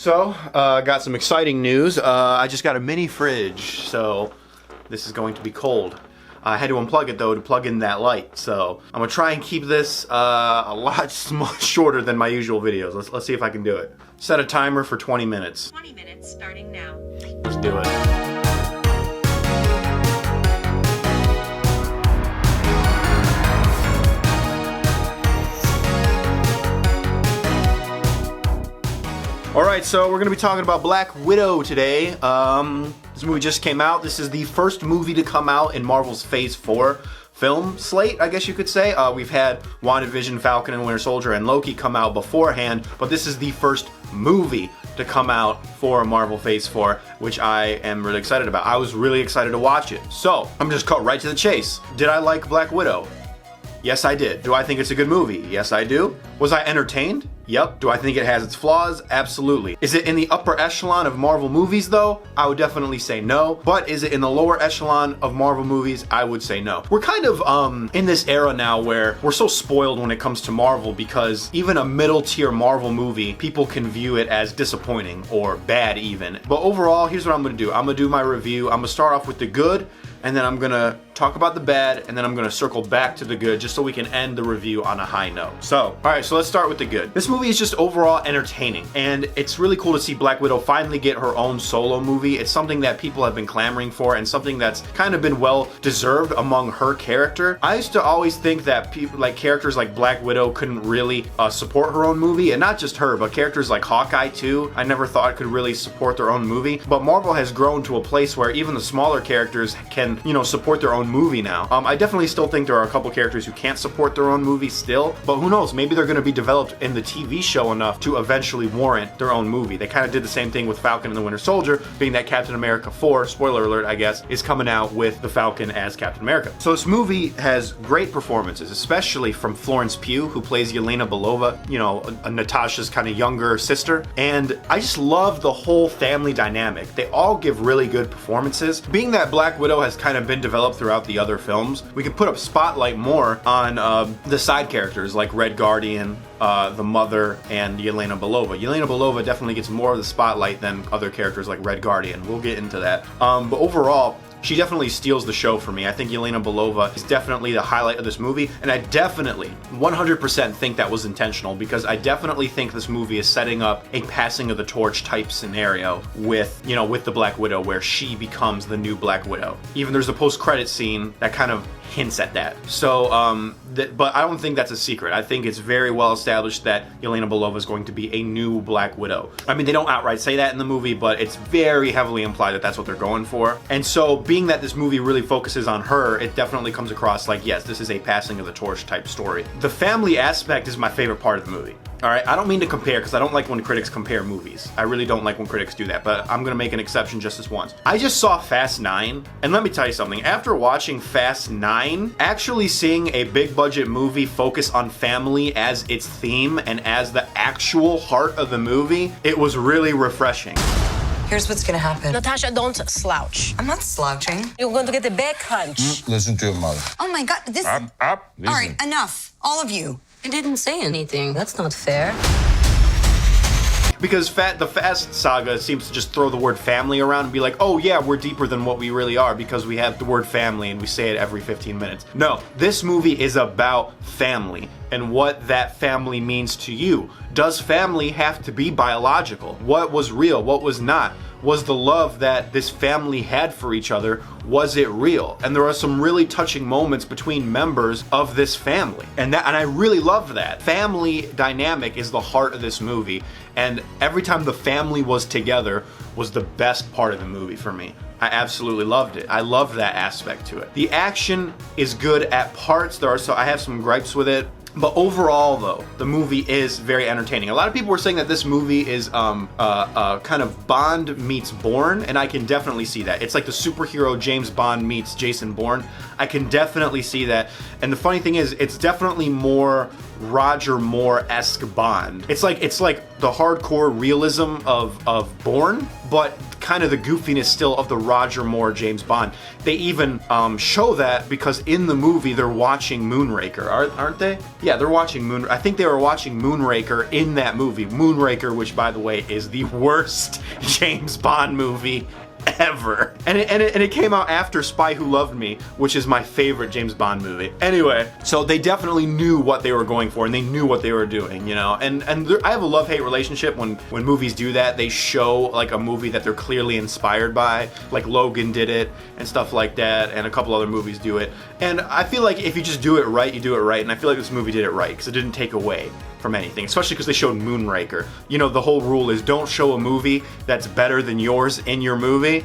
So, got some exciting news. I just got a mini fridge, so this is going to be cold. I had to unplug it though to plug in that light, so I'm gonna try and keep this a lot shorter than my usual videos. Let's see if I can do it. Set a timer for 20 minutes. 20 minutes starting now. Let's do it. Alright, so we're going to be talking about Black Widow today. This movie just came out. This is the first movie to come out in Marvel's Phase 4 film slate, I guess you could say. We've had WandaVision, Falcon and Winter Soldier, and Loki come out beforehand, but this is the first movie to come out for Marvel Phase 4, which I am really excited about. I was really excited to watch it. So, I'm just cut right to the chase. Did I like Black Widow? Yes, I did. Do I think it's a good movie? Yes, I do. Was I entertained? Yep. Do I think it has its flaws? Absolutely. Is it in the upper echelon of Marvel movies though? I would definitely say no. But is it in the lower echelon of Marvel movies? I would say no. We're kind of in this era now where we're so spoiled when it comes to Marvel because even a middle tier Marvel movie, people can view it as disappointing or bad even. But overall, here's what I'm gonna do. I'm gonna do my review. I'm gonna start off with the good, and then I'm gonna talk about the bad, and then I'm gonna circle back to the good just so we can end the review on a high note. So, alright, so let's start with the good. This movie is just overall entertaining, and it's really cool to see Black Widow finally get her own solo movie. It's something that people have been clamoring for, and something that's kind of been well deserved among her character. I used to always think that people, like characters like Black Widow, couldn't really support her own movie, and not just her, but characters like Hawkeye too. I never thought could really support their own movie, but Marvel has grown to a place where even the smaller characters can, you know, support their own movie now. I definitely still think there are a couple characters who can't support their own movie still, but who knows, maybe they're going to be developed in the TV show enough to eventually warrant their own movie. They kind of did the same thing with Falcon and the Winter Soldier, being that Captain America 4, spoiler alert I guess, is coming out with the Falcon as Captain America. So this movie has great performances, especially from Florence Pugh, who plays Yelena Belova, you know, Natasha's kind of younger sister, and I just love the whole family dynamic. They all give really good performances. Being that Black Widow has kind of been developed throughout the other films, we can put a spotlight more on the side characters like Red Guardian, the mother, and Yelena Belova. Yelena Belova definitely gets more of the spotlight than other characters like Red Guardian. We'll get into that. But overall, she definitely steals the show for me. I think Yelena Belova is definitely the highlight of this movie, and I definitely 100% think that was intentional, because I definitely think this movie is setting up a passing of the torch type scenario with, you know, with the Black Widow, where she becomes the new Black Widow. Even there's a post-credit scene that kind of hints at that. So, but I don't think that's a secret. I think it's very well established that Yelena Belova is going to be a new Black Widow. I mean, they don't outright say that in the movie, but it's very heavily implied that that's what they're going for. And so, being that this movie really focuses on her, it definitely comes across like, yes, this is a passing of the torch type story. The family aspect is my favorite part of the movie. Alright, I don't mean to compare, because I don't like when critics compare movies. I really don't like when critics do that, but I'm gonna make an exception just this once. I just saw Fast 9, and let me tell you something. After watching Fast 9, actually seeing a big budget movie focus on family as its theme and as the actual heart of the movie, it was really refreshing. Here's what's gonna happen. Natasha, don't slouch. I'm not slouching. You're going to get a back hunch. Listen to your mother. Oh my God, this. Up. All Listen. right, enough. All of you. I didn't say anything. That's not fair. Because the Fast saga seems to just throw the word family around and be like, oh yeah, we're deeper than what we really are because we have the word family and we say it every 15 minutes. No, this movie is about family and what that family means to you. Does family have to be biological? What was real? What was not? Was the love that this family had for each other, was it real? And there are some really touching moments between members of this family. And I really love that. Family dynamic is the heart of this movie. And every time the family was together was the best part of the movie for me. I absolutely loved it. I love that aspect to it. The action is good at parts. I have some gripes with it. But overall, though, the movie is very entertaining. A lot of people were saying that this movie is kind of Bond meets Bourne, and I can definitely see that. It's like the superhero James Bond meets Jason Bourne. I can definitely see that. And the funny thing is, it's definitely more Roger Moore-esque Bond. It's like the hardcore realism of Bourne, but kind of the goofiness still of the Roger Moore James Bond. They even show that because in the movie they're watching Moonraker, aren't they? Yeah, they're watching I think they were watching Moonraker in that movie. Moonraker, which by the way is the worst James Bond movie ever. And it came out after Spy Who Loved Me, which is my favorite James Bond movie. Anyway, so they definitely knew what they were going for and they knew what they were doing, you know? And I have a love-hate relationship when movies do that. They show like a movie that they're clearly inspired by, like Logan did it and stuff like that, and a couple other movies do it. And I feel like if you just do it right, you do it right. And I feel like this movie did it right because it didn't take away from anything, especially because they showed Moonraker. You know, the whole rule is don't show a movie that's better than yours in your movie.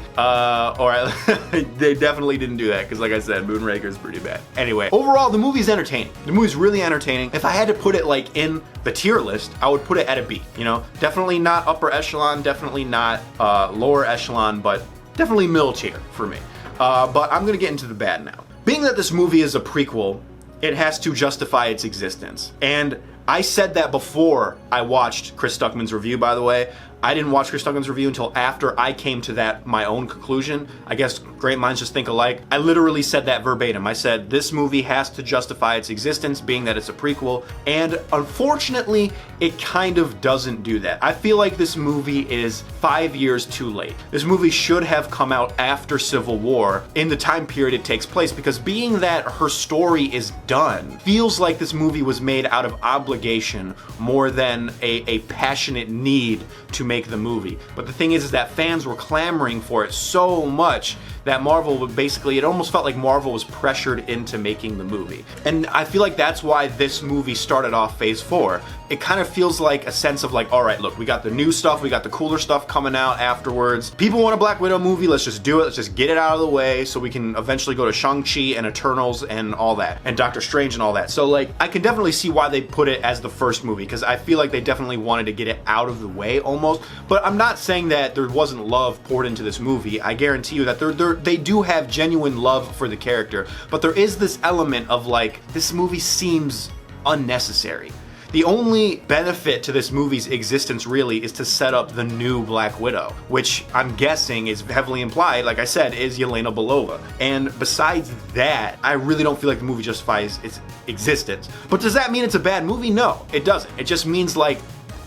They definitely didn't do that because, like I said, Moonraker is pretty bad. Anyway, overall, the movie's entertaining. The movie's really entertaining. If I had to put it like in the tier list, I would put it at a B. You know, definitely not upper echelon, definitely not lower echelon, but definitely middle tier for me. But I'm gonna get into the bad now. Being that this movie is a prequel, it has to justify its existence. And I said that before I watched Chris Stuckman's review, by the way. I didn't watch Chris Stuckman's review until after I came to that, my own conclusion. I guess great minds just think alike. I literally said that verbatim. I said, this movie has to justify its existence, being that it's a prequel. And unfortunately, it kind of doesn't do that. I feel like this movie is 5 years too late. This movie should have come out after Civil War in the time period it takes place, because being that her story is done, feels like this movie was made out of obligation more than a passionate need to make the movie. But the thing is that fans were clamoring for it so much that Marvel would basically, it almost felt like Marvel was pressured into making the movie. And I feel like that's why this movie started off Phase 4. It kind of feels like a sense of like, all right, look, we got the new stuff, we got the cooler stuff coming out afterwards. People want a Black Widow movie, let's just do it, let's just get it out of the way so we can eventually go to Shang-Chi and Eternals and all that, and Doctor Strange and all that. So like, I can definitely see why they put it as the first movie, because I feel like they definitely wanted to get it out of the way almost. But I'm not saying that there wasn't love poured into this movie. I guarantee you that they do have genuine love for the character, but there is this element of like, this movie seems unnecessary. The only benefit to this movie's existence really is to set up the new Black Widow, which I'm guessing is heavily implied, like I said, is Yelena Belova. And besides that, I really don't feel like the movie justifies its existence. But does that mean it's a bad movie? No, it doesn't. It just means like,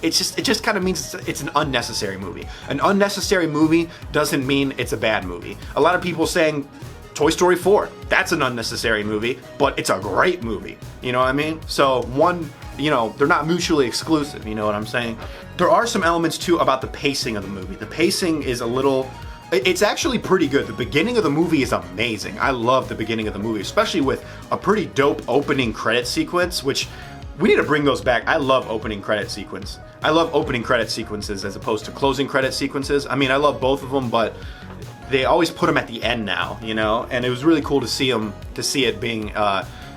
it just kind of means it's an unnecessary movie. An unnecessary movie doesn't mean it's a bad movie. A lot of people saying Toy Story 4, that's an unnecessary movie, but it's a great movie. You know what I mean? So one, you know, they're not mutually exclusive, you know what I'm saying? There are some elements too about the pacing of the movie. The pacing is a little, it's actually pretty good. The beginning of the movie is amazing. I love the beginning of the movie, especially with a pretty dope opening credit sequence, which we need to bring those back. I love opening credit sequence. I love opening credit sequences as opposed to closing credit sequences. I mean, I love both of them, but they always put them at the end now, you know? And it was really cool to see it being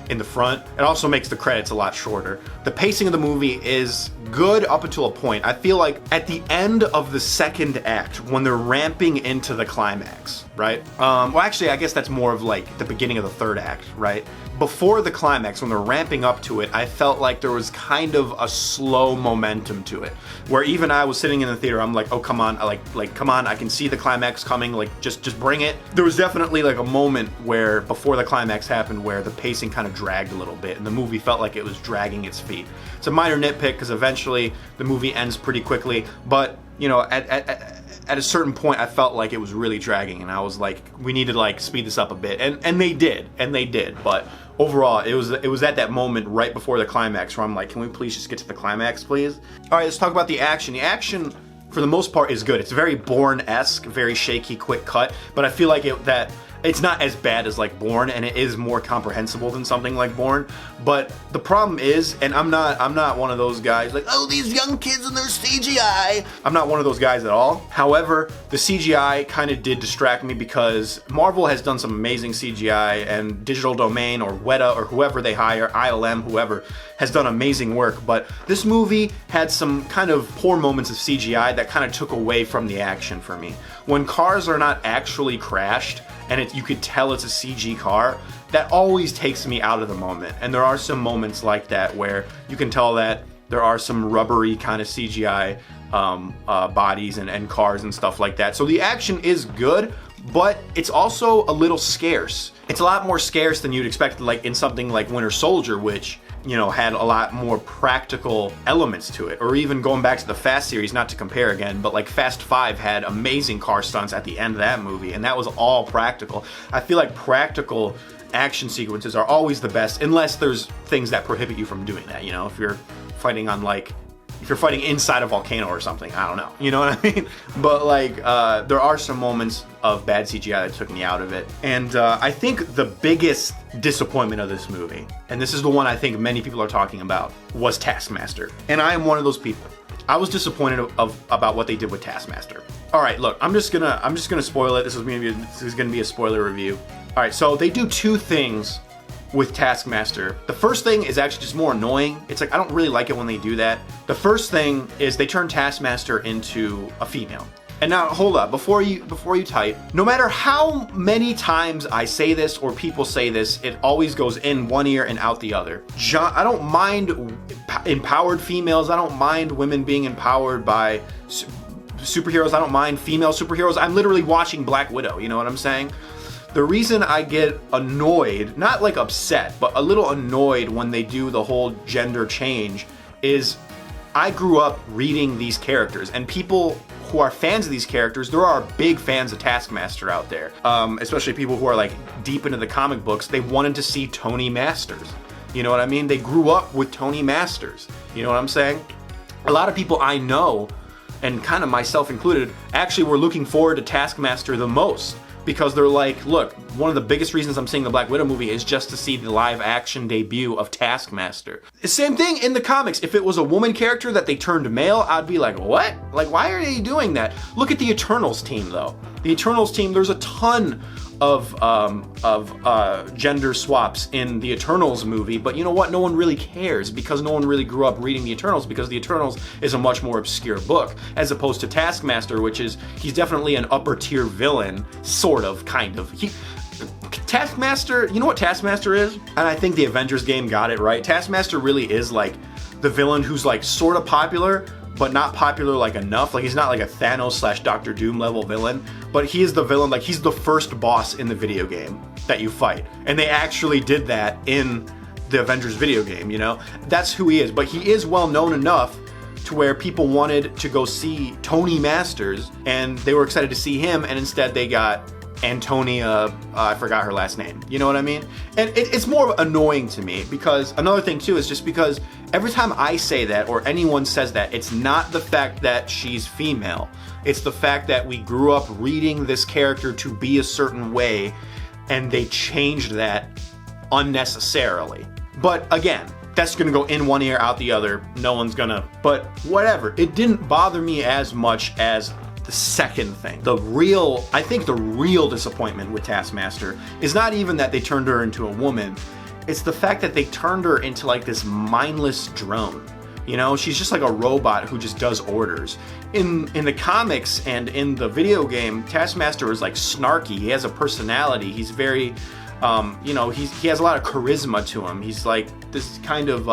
in the front. It also makes the credits a lot shorter. The pacing of the movie is good up until a point. I feel like at the end of the second act, when they're ramping into the climax, right? Well, actually, I guess that's more of like the beginning of the third act, right? Before the climax, when they're ramping up to it, I felt like there was kind of a slow momentum to it, where even I was sitting in the theater, I'm like, oh, come on, like come on, I can see the climax coming, like just bring it. There was definitely like a moment where before the climax happened where the pacing kind of dragged a little bit and the movie felt like it was dragging its feet. It's a minor nitpick because eventually the movie ends pretty quickly, but you know, at a certain point, I felt like it was really dragging, and I was like, we need to like speed this up a bit, and they did, but overall, it was at that moment right before the climax where I'm like, can we please just get to the climax, please? All right, let's talk about the action. The action, for the most part, is good. It's very Bourne-esque, very shaky, quick cut, but I feel like it's not as bad as like Bourne, and it is more comprehensible than something like Bourne. But the problem is, and I'm not one of those guys like, oh, these young kids and their CGI. I'm not one of those guys at all. However, the CGI kind of did distract me because Marvel has done some amazing CGI, and Digital Domain or Weta or whoever they hire, ILM, whoever, has done amazing work. But this movie had some kind of poor moments of CGI that kind of took away from the action for me. When cars are not actually crashed, and you could tell it's a CG car, that always takes me out of the moment. And there are some moments like that where you can tell that there are some rubbery kind of CGI bodies and cars and stuff like that. So the action is good, but it's also a little scarce. It's a lot more scarce than you'd expect, like in something like Winter Soldier, which, you know, had a lot more practical elements to it. Or even going back to the Fast series, not to compare again, but like Fast 5 had amazing car stunts at the end of that movie, and that was all practical. I feel like practical action sequences are always the best, unless there's things that prohibit you from doing that. You know, if you're fighting on like, if you're fighting inside a volcano or something, I don't know, you know what I mean? But like, there are some moments of bad CGI that took me out of it. And I think the biggest disappointment of this movie, and this is the one I think many people are talking about, was Taskmaster. And I am one of those people. I was disappointed about what they did with Taskmaster. All right, look, I'm just gonna spoil it. This is gonna be a spoiler review. All right, so they do two things with Taskmaster. The first thing is actually just more annoying. It's like, I don't really like it when they do that. The first thing is they turn Taskmaster into a female. And now, hold up, before you type, no matter how many times I say this or people say this, it always goes in one ear and out the other. I don't mind empowered females. I don't mind women being empowered by superheroes. I don't mind female superheroes. I'm literally watching Black Widow, you know what I'm saying? The reason I get annoyed, not like upset, but a little annoyed when they do the whole gender change is I grew up reading these characters, and people who are fans of these characters, there are big fans of Taskmaster out there, especially people who are like deep into the comic books. They wanted to see Tony Masters. You know what I mean? They grew up with Tony Masters. You know what I'm saying? A lot of people I know, and kind of myself included, actually were looking forward to Taskmaster the most. Because they're like, look, one of the biggest reasons I'm seeing the Black Widow movie is just to see the live action debut of Taskmaster. Same thing in the comics. If it was a woman character that they turned male, I'd be like, what? Like, why are they doing that? Look at the Eternals team, though. The Eternals team, there's a ton of gender swaps in the Eternals movie, but you know what? No one really cares because no one really grew up reading the Eternals, because the Eternals is a much more obscure book, as opposed to Taskmaster, which is, he's definitely an upper tier villain, sort of, kind of. Taskmaster, you know what Taskmaster is? And I think the Avengers game got it right. Taskmaster really is like the villain who's like sort of popular, but not popular like enough. Like, he's not like a Thanos / Doctor Doom level villain, but he is the villain, like he's the first boss in the video game that you fight. And they actually did that in the Avengers video game, you know? That's who he is, but he is well known enough to where people wanted to go see Tony Masters, and they were excited to see him, and instead they got Antonia, I forgot her last name, you know what I mean? And it's more annoying to me, because another thing too is just because every time I say that or anyone says that, it's not the fact that she's female, it's the fact that we grew up reading this character to be a certain way and they changed that unnecessarily. But again, that's gonna go in one ear, out the other. No one's gonna, but whatever. It didn't bother me as much as the second thing. I think the real disappointment with Taskmaster is not even that they turned her into a woman. It's the fact that they turned her into like this mindless drone. You know, she's just like a robot who just does orders. In the comics and in the video game, Taskmaster is like snarky. He has a personality. He's very, you know, he has a lot of charisma to him. He's like this kind of,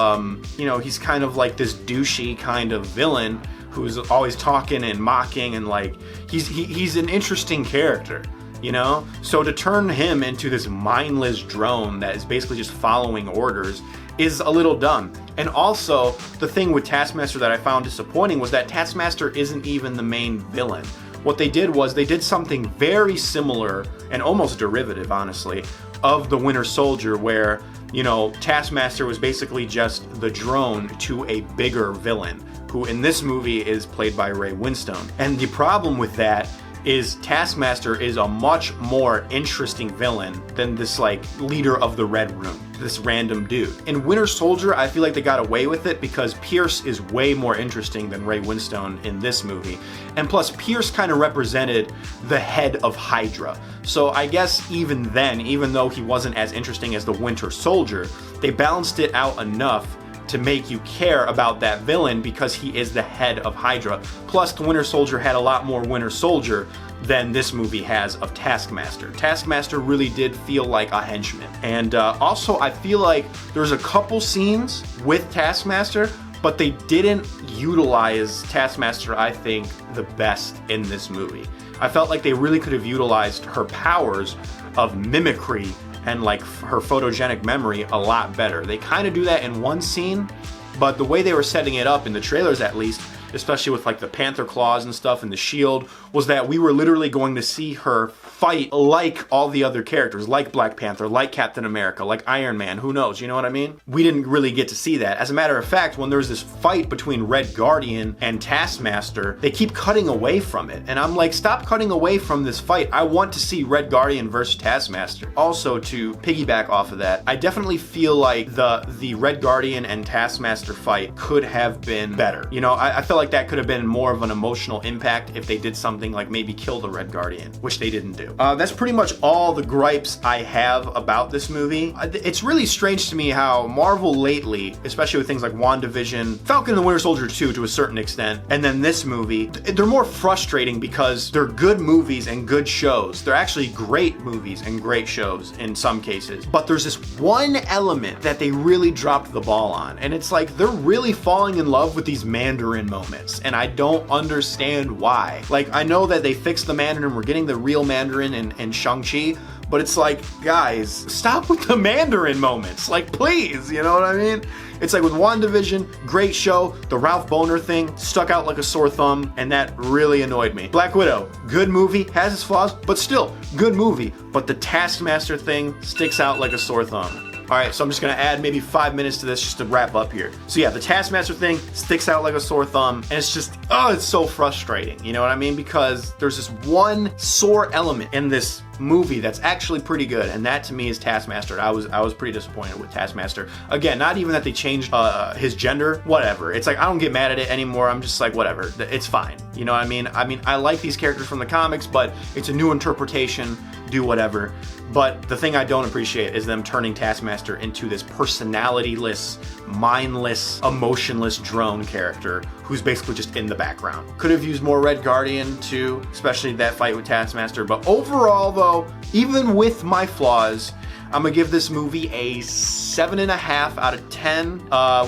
you know, he's kind of like this douchey kind of villain who's always talking and mocking, and like he's an interesting character, you know? So to turn him into this mindless drone that is basically just following orders is a little dumb. And also, the thing with Taskmaster that I found disappointing was that Taskmaster isn't even the main villain. What they did was they did something very similar and almost derivative, honestly, of the Winter Soldier, where, you know, Taskmaster was basically just the drone to a bigger villain, who in this movie is played by Ray Winstone. And the problem with that is Taskmaster is a much more interesting villain than this like leader of the Red Room, this random dude. In Winter Soldier, I feel like they got away with it because Pierce is way more interesting than Ray Winstone in this movie. And plus, Pierce kind of represented the head of Hydra. So I guess even then, even though he wasn't as interesting as the Winter Soldier, they balanced it out enough to make you care about that villain because he is the head of Hydra. Plus, the Winter Soldier had a lot more Winter Soldier than this movie has of Taskmaster. Taskmaster really did feel like a henchman. And also, I feel like there's a couple scenes with Taskmaster but they didn't utilize Taskmaster, I think, the best in this movie. I felt like they really could have utilized her powers of mimicry and like her photogenic memory a lot better. They kind of do that in one scene, but the way they were setting it up in the trailers, at least, especially with like the panther claws and stuff and the shield, was that we were literally going to see her fight like all the other characters, like Black Panther, like Captain America, like Iron Man, who knows, you know what I mean? We didn't really get to see that. As a matter of fact, when there was this fight between Red Guardian and Taskmaster, they keep cutting away from it. And I'm like, stop cutting away from this fight. I want to see Red Guardian versus Taskmaster. Also, to piggyback off of that, I definitely feel like the Red Guardian and Taskmaster fight could have been better. You know, I feel like that could have been more of an emotional impact if they did something like maybe kill the Red Guardian, which they didn't do. That's pretty much all the gripes I have about this movie. It's really strange to me how Marvel lately, especially with things like WandaVision, Falcon and the Winter Soldier 2 to a certain extent, and then this movie, they're more frustrating because they're good movies and good shows. They're actually great movies and great shows in some cases. But there's this one element that they really dropped the ball on, and it's like they're really falling in love with these Mandarin moments, and I don't understand why. Like, I know that they fixed the Mandarin, we're getting the real Mandarin in Shang-Chi, but it's like, guys, stop with the Mandarin moments. Like, please, you know what I mean? It's like with WandaVision, great show. The Ralph Boner thing stuck out like a sore thumb, and that really annoyed me. Black Widow, good movie, has its flaws, but still, good movie. But the Taskmaster thing sticks out like a sore thumb. Alright, so I'm just gonna add maybe 5 minutes to this just to wrap up here. So yeah, the Taskmaster thing sticks out like a sore thumb, and it's just, it's so frustrating, you know what I mean? Because there's this one sore element in this movie that's actually pretty good, and that to me is Taskmaster. I was pretty disappointed with Taskmaster. Again, not even that they changed his gender, whatever. It's like, I don't get mad at it anymore. I'm just like, whatever, it's fine. You know what I mean? I like these characters from the comics, but it's a new interpretation, do whatever. But the thing I don't appreciate is them turning Taskmaster into this personality-less, mindless, emotionless drone character who's basically just in the background. Could have used more Red Guardian too, especially that fight with Taskmaster. But overall though, even with my flaws, I'm gonna give this movie a 7.5 out of 10,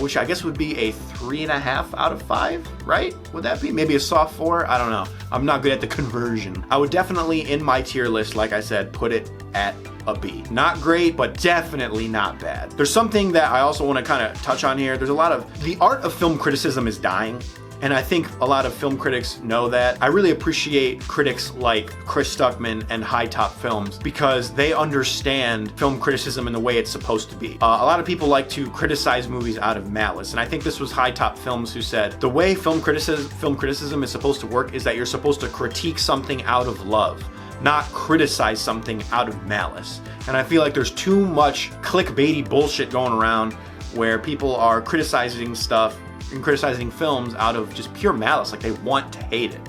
which I guess would be a 3.5 out of 5, right? Would that be? Maybe a soft 4? I don't know. I'm not good at the conversion. I would definitely, in my tier list, like I said, put it at a B. Not great, but definitely not bad. There's something that I also want to kind of touch on here. There's a lot of, the art of film criticism is dying. And I think a lot of film critics know that. I really appreciate critics like Chris Stuckman and High Top Films because they understand film criticism in the way it's supposed to be. A lot of people like to criticize movies out of malice, and I think this was High Top Films who said, the way film criticism is supposed to work is that you're supposed to critique something out of love, not criticize something out of malice. And I feel like there's too much clickbaity bullshit going around where people are criticizing stuff and criticizing films out of just pure malice, like they want to hate it,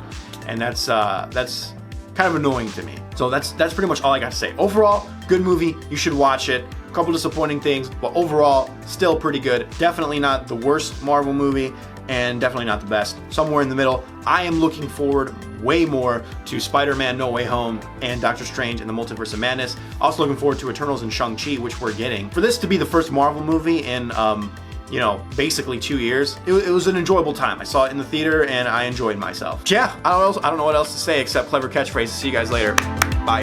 and that's kind of annoying to me. So that's pretty much all I got to say. Overall, good movie. You should watch it. A couple disappointing things, but overall, still pretty good. Definitely not the worst Marvel movie, and definitely not the best. Somewhere in the middle. I am looking forward way more to Spider-Man No Way Home and Doctor Strange and the Multiverse of Madness. Also looking forward to Eternals and Shang-Chi, which we're getting. For this to be the first Marvel movie in you know, basically 2 years. It was an enjoyable time. I saw it in the theater and I enjoyed myself. Yeah, I don't know what else to say except clever catchphrases. See you guys later. Bye.